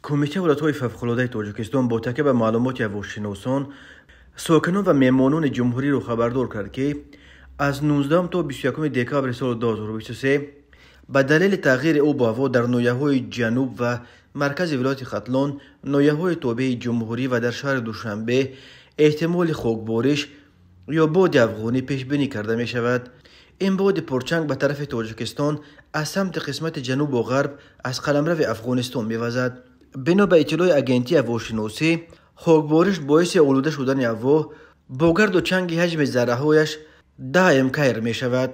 کمیته ولایت‌های فوق‌العاده تاجیکستان با تکیه به معلومات هواشناسان، ساکنان و مهمانان جمهوری را خبردار کرد که از 19 تا 21 دکامبر سال 2023 به دلیل تغییر آب و هوا در ناحیه‌های جنوب و مرکز ولایت ختلان، ناحیه‌های تابع جمهوری و در شهر دوشنبه احتمال خاکبارش یا باد افغانی پیش بینی کرده می شود. این باد پرچنگ به طرف تاجیکستان از سمت قسمت جنوب و غرب از قلمرو افغانستان می وزد. بنا به اطلاع اگنتی هواشناسی، خاکبارش باعث آلوده شدن هوا با گرد و چنگ حجم ذره‌هایش 10 امکر می شود.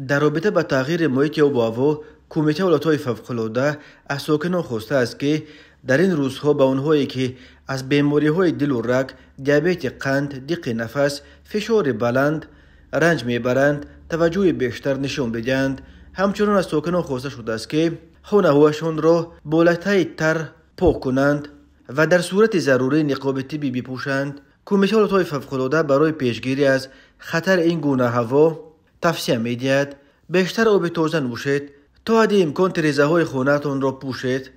در رابطه با تغییر محیط آب و هوا، کمیته ولایت‌های فوق‌العاده از ساکنان خواسته است که در این روزها به آنهایی که از بیماری‌های دل و رگ، دیابت قند، دق نفس، فشار بلند رنج میبرند توجه بیشتر نشان بدهند. همچنین از ساکنان خواسته شده است که خانه‌هایشان را با لطه تر پاک کنند و در صورت ضروری نقاب طبی بپوشند. کمیته ولایت‌های فوق‌العاده برای پیشگیری از خطر این گونه هوا توصیه می‌دهد بیشتر آب تازه نوشید، تا حد امکان تریزه‌های خانه‌تان را پوشید.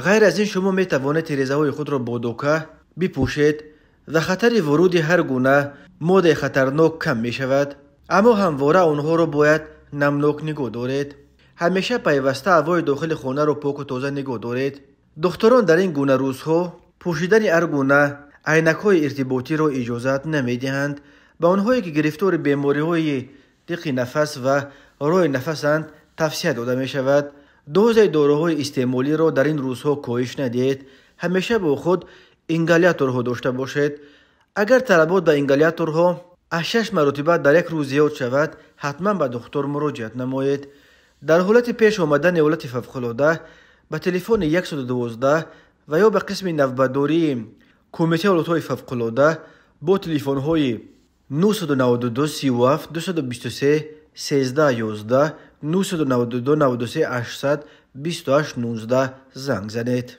غیر از این شما می توانید تریزه‌های خود را با دوکه بپوشید و خطر ورود هر گونه ماده خطرناک کم می شود. اما همواره آنها را باید نمناک نگاه دارید. همیشه پیوسته هوای داخل خانه را پاک و تازه نگاه دارید. دختران در این گونه روزها پوشیدن هر گونه عینک‌های ارتباطی را اجازه نمی‌دهند. به آنهایی که گرفتار بیماری‌های دق نفس و راه نفسند توصیه داده می شود دوز داروهای استعمالی را در این روزها کاهش ندهید. همیشه با خود اینگالیاتورها داشته باشید. اگر طلبات به اینگالیاتورها از 6 مرتبه در یک روز زیاد شود، حتما به دکتر مراجعت نمایید. در حالت پیش آمدن حالت فوق‌العاده به تلفن 112 و یا به قسم نوبتداری کمیته ولایت‌های فوق‌العاده با تلفن‌های 992 37 223 13 11 992 93 800 28 19 زنگ زنید.